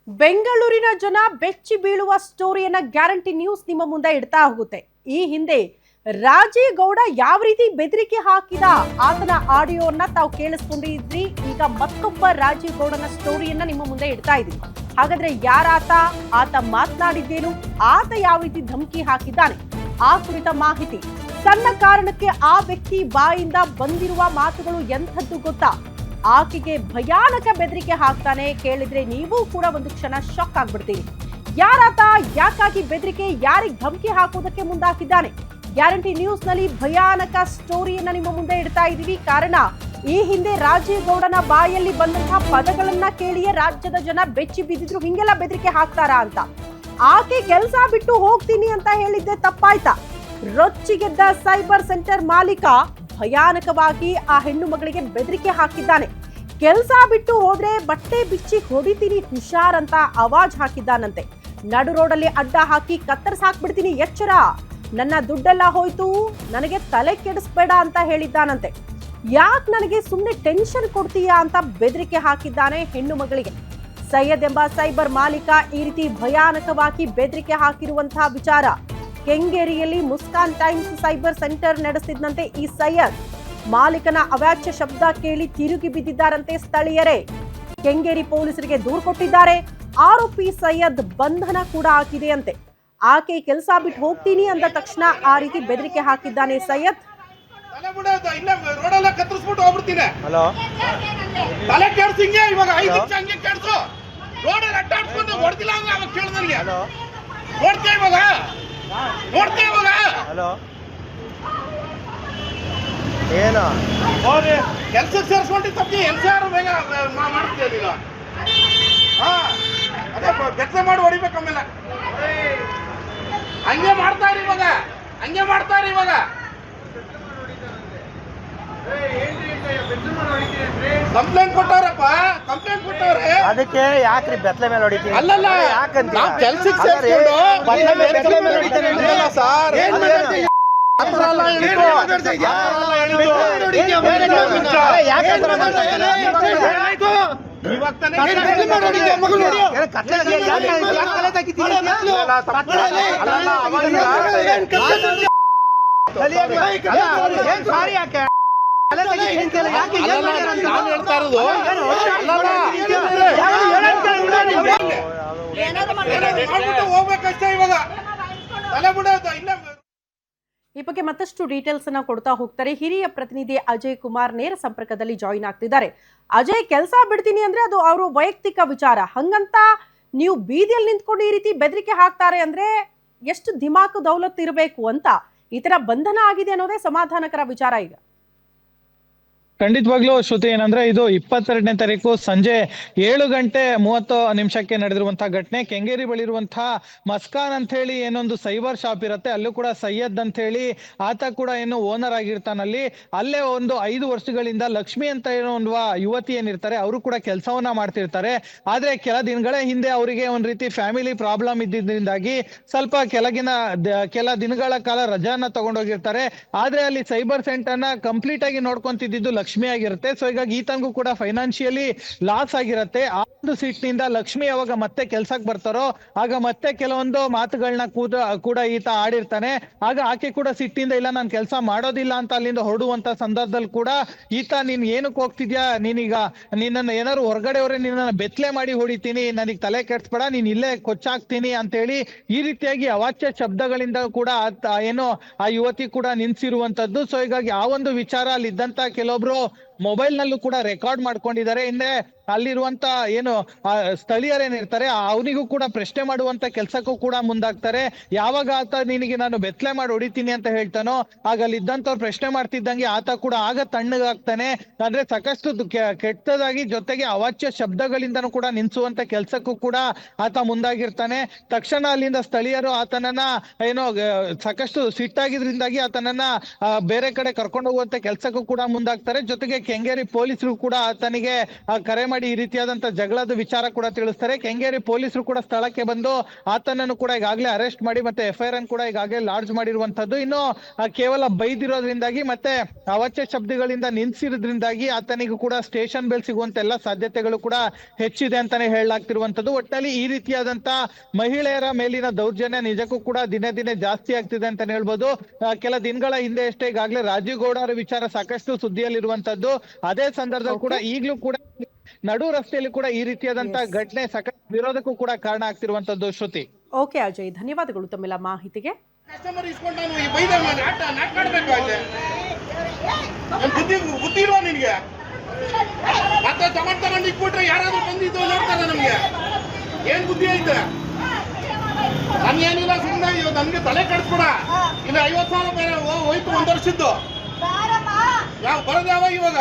ಬೆಂಗಳೂರಿನ ಜನ ಬೆಚ್ಚಿ ಬೀಳುವ ಸ್ಟೋರಿಯನ್ನ ಗ್ಯಾರಂಟಿ ನ್ಯೂಸ್ ನಿಮ್ಮ ಮುಂದೆ ಇಡ್ತಾ ಹೋಗುತ್ತೆ. ಈ ಹಿಂದೆ ರಾಜೇಗೌಡ ಯಾವ ರೀತಿ ಬೆದರಿಕೆ ಹಾಕಿದ ಆತನ ಆಡಿಯೋನ ತಾವು ಕೇಳಿಸ್ಕೊಂಡಿದ್ರಿ. ಈಗ ಮತ್ತೊಬ್ಬ ರಾಜೇಗೌಡನ ಸ್ಟೋರಿಯನ್ನ ನಿಮ್ಮ ಮುಂದೆ ಇಡ್ತಾ ಇದೀವಿ. ಹಾಗಾದ್ರೆ ಯಾರಾತ, ಆತ ಮಾತನಾಡಿದ್ದೇನು, ಆತ ಯಾವ ರೀತಿ ಧಮಕಿ ಹಾಕಿದ್ದಾನೆ, ಆ ಕುರಿತ ಮಾಹಿತಿ. ಸಣ್ಣ ಕಾರಣಕ್ಕೆ ಆ ವ್ಯಕ್ತಿ ಬಾಯಿಂದ ಬಂದಿರುವ ಮಾತುಗಳು ಎಂಥದ್ದು ಗೊತ್ತಾ? ಆಕೆಗೆ ಭಯಾನಕ ಬೆದರಿಕೆ ಹಾಕ್ತಾನೆ. ಕೇಳಿದ್ರೆ ನೀವು ಕೂಡ ಒಂದು ಕ್ಷಣ ಶಾಕ್ ಆಗ್ಬಿಡ್ತೀರಿ. ಯಾರಾತ, ಯಾಕಾಗಿ ಬೆದರಿಕೆ, ಯಾರಿಗೆ ಧಮಕಿ ಹಾಕೋದಕ್ಕೆ ಮುಂದಾಕಿದ್ದಾನೆ? ಗ್ಯಾರಂಟಿ ನ್ಯೂಸ್ ನಲ್ಲಿ ಭಯಾನಕ ಸ್ಟೋರಿಯನ್ನ ನಿಮ್ಮ ಮುಂದೆ ಇಡ್ತಾ ಇದೀವಿ. ಕಾರಣ, ಈ ಹಿಂದೆ ರಾಜೇಗೌಡನ ಬಾಯಲ್ಲಿ ಬಂದಂತಹ ಪದಗಳನ್ನ ಕೇಳಿಯೇ ರಾಜ್ಯದ ಜನ ಬೆಚ್ಚಿ ಬಿದ್ದಿದ್ರು. ಹಿಂಗೆಲ್ಲ ಬೆದರಿಕೆ ಹಾಕ್ತಾರಾ ಅಂತ. ಆಕೆ ಕೆಲಸ ಬಿಟ್ಟು ಹೋಗ್ತೀನಿ ಅಂತ ಹೇಳಿದ್ದೆ ತಪ್ಪಾಯ್ತಾ? ರೊಚ್ಚಿಗೆದ್ದ ಸೈಬರ್ ಸೆಂಟರ್ ಮಾಲೀಕ ಭಯಾನಕವಾಗಿ ಆ ಹೆಣ್ಣು ಮಗಳಿಗೆ ಬೆದರಿಕೆ ಹಾಕಿದ್ದಾನೆ. ಕೆಲಸ ಬಿಟ್ಟು ಹೋದ್ರೆ ಬಟ್ಟೆ ಬಿಚ್ಚಿ ಹೊಡಿತೀನಿ, ಹುಷಾರ್ ಅಂತ ಆವಾಜ್ ಹಾಕಿದ್ದಾನಂತೆ. ನಡು ರೋಡಲ್ಲಿ ಅಡ್ಡ ಹಾಕಿ ಕತ್ತರಿಸಿ ಹಾಕ್ಬಿಡ್ತೀನಿ, ಎಚ್ಚರ, ನನ್ನ ದುಡ್ಡೆಲ್ಲ ಹೋಯ್ತು, ನನಗೆ ತಲೆ ಕೆಡಿಸ್ಬೇಡ ಅಂತ ಹೇಳಿದ್ದಾನಂತೆ. ಯಾಕೆ ನನಗೆ ಸುಮ್ಮನೆ ಟೆನ್ಷನ್ ಕೊಡ್ತೀಯಾ ಅಂತ ಬೆದರಿಕೆ ಹಾಕಿದ್ದಾನೆ ಹೆಣ್ಣು ಮಗಳಿಗೆ. ಸೈಯದ್ ಎಂಬ ಸೈಬರ್ ಮಾಲೀಕ ಈ ರೀತಿ ಭಯಾನಕವಾಗಿ ಬೆದರಿಕೆ ಹಾಕಿರುವಂತಹ ವಿಚಾರ. ಕೆಂಗೇರಿಯಲ್ಲಿ ಮುಸ್ಕಾನ್ ಟೈಮ್ಸ್ ಸೈಬರ್ ಸೆಂಟರ್ ನಡೆಸಿದಂತೆ ಈ ಸೈಯದ್ ಮಾಲೀಕನ ಅವಾಚ್ಯ ಶಬ್ದ ಕೇಳಿ ತಿರುಗಿ ಬಿದ್ದಿದ್ದಾರಂತೆ ಸ್ಥಳೀಯರೇ. ಕೆಂಗೇರಿ ಪೊಲೀಸರಿಗೆ ದೂರು ಕೊಟ್ಟಿದ್ದಾರೆ. ಆರೋಪಿ ಸೈಯದ್ ಬಂಧನ ಕೂಡ ಆಗಿದೆಯಂತೆ. ಆಕೆ ಕೆಲಸ ಬಿಟ್ಟು ಹೋಗ್ತೀನಿ ಅಂದ ತಕ್ಷಣ ಆ ರೀತಿ ಬೆದರಿಕೆ ಹಾಕಿದ್ದಾನೆ ಸೈಯದ್. ಏನು ಕೆಲ್ಸಕ್ಕೆ ಸೇರಿಸ್ಕೊಂಡು ತಪ್ಪಿ ಎಲ್ಸಾರು ಬೇಗ ಮಾಡ್ತೀವಿ ಈಗ. ಅದೇ ಬೆತ್ತ ಮಾಡಿ ಹೊಡಿಬೇಕು. ಆಮೇಲೆ ಹಂಗೆ ಮಾಡ್ತಾರೆ ಇವಾಗ, ಹಂಗೆ ಮಾಡ್ತಾರೆ ಇವಾಗ. ಕಂಪ್ಲೇಂಟ್ ಕೊಟ್ಟವ್ರಪ್ಪ, ಕಂಪ್ಲೇಂಟ್ ಕೊಟ್ಟವ್ರೆ. ಅದಕ್ಕೆ ಯಾಕ್ರಿ ಬೆತ್ತಲೆ ಮೇಲೆ ಹೊಡಿತೀವಿ? ಅಲ್ಲಲ್ಲ, ಯಾಕಂತ ಕೆಲ್ಸಕ್ಕೆ ಸೇರಿಸ್ಕೊಂಡು ಬೆತ್ತಲೆ ಮೇಲೆ ಹೊಡಿತಾರೆ ಸರ್. ಹೋಗ್ಬೇಕಷ್ಟೇ ಇವಾಗ. ತಲೆ ಬಿಡೋದು ಇಲ್ಲ. ಈ ಬಗ್ಗೆ ಮತ್ತಷ್ಟು ಡೀಟೇಲ್ಸ್ ಅನ್ನ ಕೊಡ್ತಾ ಹೋಗ್ತಾರೆ ಹಿರಿಯ ಪ್ರತಿನಿಧಿ ಅಜಯ್ ಕುಮಾರ್. ನೇರ ಸಂಪರ್ಕದಲ್ಲಿ ಜಾಯಿನ್ ಆಗ್ತಿದ್ದಾರೆ. ಅಜಯ್, ಕೆಲಸ ಬಿಡ್ತೀನಿ ಅಂದ್ರೆ ಅದು ಅವರು ವೈಯಕ್ತಿಕ ವಿಚಾರ, ಹಂಗಂತ ನೀವು ಬೀದಿಯಲ್ಲಿ ನಿಂತ್ಕೊಂಡು ಈ ರೀತಿ ಬೆದರಿಕೆ ಹಾಕ್ತಾರೆ ಅಂದ್ರೆ ಎಷ್ಟು ದಿಮಾಕು ದೌಲತ್ ಇರಬೇಕು ಅಂತ. ಈ ತರ ಬಂಧನ ಆಗಿದೆ ಅನ್ನೋದೇ ಸಮಾಧಾನಕರ ವಿಚಾರ. ಈಗ ಖಂಡಿತವಾಗ್ಲೂ ಶ್ರುತಿ, ಏನಂದ್ರೆ ಇದು 22ನೇ ತಾರೀಕು ಸಂಜೆ 7:30 ನಡೆದಿರುವಂತಹ ಘಟನೆ. ಕೆಂಗೇರಿ ಬಳಿ ಇರುವಂತಹ ಮಸ್ಕಾನ್ ಅಂತ ಹೇಳಿ ಏನೊಂದು ಸೈಬರ್ ಶಾಪ್ ಇರುತ್ತೆ, ಅಲ್ಲೂ ಕೂಡ ಸೈಯದ್ ಅಂತ ಹೇಳಿ ಆತ ಕೂಡ ಏನು ಓನರ್ ಆಗಿರ್ತಾನಲ್ಲಿ. ಅಲ್ಲೇ ಒಂದು 5 ವರ್ಷಗಳಿಂದ ಲಕ್ಷ್ಮಿ ಅಂತ ಏನೋ ಒಂದು ಯುವತಿ ಏನಿರ್ತಾರೆ, ಅವರು ಕೂಡ ಕೆಲಸವನ್ನ ಮಾಡ್ತಿರ್ತಾರೆ. ಆದ್ರೆ ಕೆಲ ದಿನಗಳ ಹಿಂದೆ ಅವರಿಗೆ ಒಂದ್ ರೀತಿ ಫ್ಯಾಮಿಲಿ ಪ್ರಾಬ್ಲಮ್ ಇದ್ದಿದ್ರಿಂದಾಗಿ ಸ್ವಲ್ಪ ಕೆಲ ದಿನಗಳ ಕಾಲ ರಜಾನ ತಗೊಂಡೋಗಿರ್ತಾರೆ. ಆದ್ರೆ ಅಲ್ಲಿ ಸೈಬರ್ ಸೆಂಟರ್ನ ಕಂಪ್ಲೀಟ್ ಆಗಿ ನೋಡ್ಕೊಂತಿದ್ದು ಲಕ್ಷ್ಮಿ ಆಗಿರುತ್ತೆ. ಸೊ ಹೀಗಾಗಿ ಈತಂಗೂ ಕೂಡ ಫೈನಾನ್ಷಿಯಲಿ ಲಾಸ್ ಆಗಿರುತ್ತೆ. ಆ ಒಂದು ಸೀಟ್ನಿಂದ ಲಕ್ಷ್ಮಿ ಯಾವಾಗ ಮತ್ತೆ ಕೆಲ್ಸಕ್ಕೆ ಬರ್ತಾರೋ ಆಗ ಮತ್ತೆ ಕೆಲವೊಂದು ಮಾತುಗಳನ್ನ ಕೂಡ ಈತ ಆಡಿರ್ತಾನೆ. ಆಗ ಆಕೆ ಕೂಡ ಸಿಟ್ಟಿಂದ ಇಲ್ಲ, ನಾನು ಕೆಲಸ ಮಾಡೋದಿಲ್ಲ ಅಂತ ಅಲ್ಲಿಂದ ಹೊರಡುವಂತ ಸಂದರ್ಭದಲ್ಲಿ ಕೂಡ ಈತ, ನೀನ್ ಏನಕ್ಕೆ ಹೋಗ್ತಿದ್ಯಾ, ನೀನೀಗ ನಿನ್ನನ್ನು ಏನಾದ್ರು ಹೊರಗಡೆಯವರೇ ನಿನ್ನನ್ನು ಬೆತ್ತಲೆ ಮಾಡಿ ಹೊಡಿತೀನಿ, ನನಗ್ ತಲೆ ಕೆಡ್ಸ್ಬೇಡ, ನೀನ್ ಇಲ್ಲೇ ಕೊಚ್ಚಾಕ್ತೀನಿ ಅಂತ ಹೇಳಿ ಈ ರೀತಿಯಾಗಿ ಅವಾಚ್ಯ ಶಬ್ದಗಳಿಂದ ಕೂಡ ಏನು ಆ ಯುವತಿ ಕೂಡ ನಿನ್ಸಿರುವಂತದ್ದು. ಸೊ ಹೀಗಾಗಿ ಆ ಒಂದು ವಿಚಾರ ಅಲ್ಲಿದ್ದಂತ ಕೆಲವೊಬ್ರು ಮೊಬೈಲ್ ನಲ್ಲೂ ಕೂಡ ರೆಕಾರ್ಡ್ ಮಾಡ್ಕೊಂಡಿದ್ದಾರೆ. ಹಿಂದೆ ಅಲ್ಲಿರುವಂತ ಏನು ಸ್ಥಳೀಯರೇನಿರ್ತಾರೆ ಅವನಿಗೂ ಕೂಡ ಪ್ರಶ್ನೆ ಮಾಡುವಂತ ಕೆಲ್ಸಕ್ಕೂ ಕೂಡ ಮುಂದಾಗ್ತಾರೆ. ಯಾವಾಗ ಆತ ನಿನಗೆ ನಾನು ಬೆತ್ತಲೆ ಮಾಡಿ ಹೊಡಿತೀನಿ ಅಂತ ಹೇಳ್ತಾನೋ ಆಗ ಅಲ್ಲಿದ್ದಂತವ್ರು ಪ್ರಶ್ನೆ ಮಾಡ್ತಿದ್ದಂಗೆ ಆತ ಕೂಡ ಆಗ ತಣ್ಣಗಾಗ್ತಾನೆ. ಅಂದ್ರೆ ಸಾಕಷ್ಟು ಕೆಟ್ಟದಾಗಿ ಜೊತೆಗೆ ಅವಾಚ್ಯ ಶಬ್ದಗಳಿಂದನೂ ಕೂಡ ನಿನ್ಸುವಂತ ಕೆಲ್ಸಕ್ಕೂ ಕೂಡ ಆತ ಮುಂದಾಗಿರ್ತಾನೆ. ತಕ್ಷಣ ಅಲ್ಲಿಂದ ಸ್ಥಳೀಯರು ಆತನನ್ನ ಏನೋ ಸಾಕಷ್ಟು ಸಿಟ್ಟಾಗಿದ್ರಿಂದಾಗಿ ಆತನನ್ನ ಬೇರೆ ಕಡೆ ಕರ್ಕೊಂಡು ಹೋಗುವಂತ ಕೆಲ್ಸಕ್ಕೂ ಕೂಡ ಮುಂದಾಗ್ತಾರೆ. ಜೊತೆಗೆ ಕೆಂಗೇರಿ ಪೊಲೀಸರು ಕೂಡ ಆತನಿಗೆ ಕರೆ ಮಾಡಿ ಈ ರೀತಿಯಾದಂತ ಜಗಳದ ವಿಚಾರ ಕೂಡ ತಿಳಿಸ್ತಾರೆ. ಕೆಂಗೇರಿ ಪೊಲೀಸರು ಕೂಡ ಸ್ಥಳಕ್ಕೆ ಬಂದು ಆತನನ್ನು ಕೂಡ ಈಗಾಗಲೇ ಅರೆಸ್ಟ್ ಮಾಡಿ ಮತ್ತೆ FIR ಅನ್ನು ಕೂಡ ಈಗಾಗಲೇ ಲಾಡ್ಜ್ ಮಾಡಿರುವಂತದ್ದು. ಇನ್ನು ಕೇವಲ ಬೈದಿರೋದ್ರಿಂದಾಗಿ ಮತ್ತೆ ಅವಾಚ್ಯ ಶಬ್ದಗಳಿಂದ ನಿಲ್ಸಿರೋದ್ರಿಂದಾಗಿ ಆತನಿಗೂ ಕೂಡ ಸ್ಟೇಷನ್ ಬೆಲ್ ಸಿಗುವಂತ ಎಲ್ಲ ಸಾಧ್ಯತೆಗಳು ಕೂಡ ಹೆಚ್ಚಿದೆ ಅಂತಾನೆ ಹೇಳಲಾಗ್ತಿರುವಂತದ್ದು. ಒಟ್ಟಿನಲ್ಲಿ ಈ ರೀತಿಯಾದಂತ ಮಹಿಳೆಯರ ಮೇಲಿನ ದೌರ್ಜನ್ಯ ನಿಜಕ್ಕೂ ಕೂಡ ದಿನೇ ದಿನೇ ಜಾಸ್ತಿ ಆಗ್ತಿದೆ ಅಂತಾನೆ ಹೇಳ್ಬೋದು. ಕೆಲ ದಿನಗಳ ಹಿಂದೆ ಅಷ್ಟೇ ಈಗಾಗಲೇ ರಾಜೀವ್ ಗೌಡ ಅವರ ವಿಚಾರ ಸಾಕಷ್ಟು ಸುದ್ದಿಯಲ್ಲಿರುವಂತದ್ದು. ಅದೇ ಸಂದರ್ಭದಲ್ಲಿ ಕೂಡ ಈಗಲೂ ಕೂಡ ನಡು ರಸ್ತೆಯಲ್ಲಿ ಕೂಡ ಈ ರೀತಿಯಾದಂತ ಘಟನೆ ಸಾಕಷ್ಟು ವಿರೋಧಕ್ಕೂ ಕೂಡ ಕಾರಣ ಆಗ್ತಿರುವಂತದ್ದು. ಶ್ರುತಿ. ಓಕೆ ಅಜಯ್, ಧನ್ಯವಾದಗಳು ತಮ್ಮೆಲ್ಲ ಮಾಹಿತಿಗೆ. ಕಸ್ಟಮರ್ ಇಸ್ಕೊಂಡು ನಾನು ಈ ಬೈದ ನಾಟ ಮಾಡ್ಬೇಕು ಅಲ್ಲಿ ಬುದ್ಧಿ ಇಲ್ವಾ ನಿನ್ಗೆ? ಮತ್ತೆ ತಗೊಂಡು ಇಟ್ಬಿಟ್ರೆ ಯಾರಾದ್ರೂ ಬಂದಿದ್ದು ನೋಡ್ತಾರೆ ನಮ್ಗೆ. ಏನ್ ಬುದ್ಧಿ ಐತೆ? ನನ್ಗೇನಿಲ್ಲ, ಸುಮ್ಮನೆ ನನ್ಗೆ ತಲೆ ಕಡಿಸ್ಬಿಡ. ಇಲ್ಲ 50,000 ಬೇರೆ ಹೋಯ್ತು 1 ವರ್ಷದ್ದು. ಯಾವ ಬರೋದು ಯಾವಾಗ ಇವಾಗ?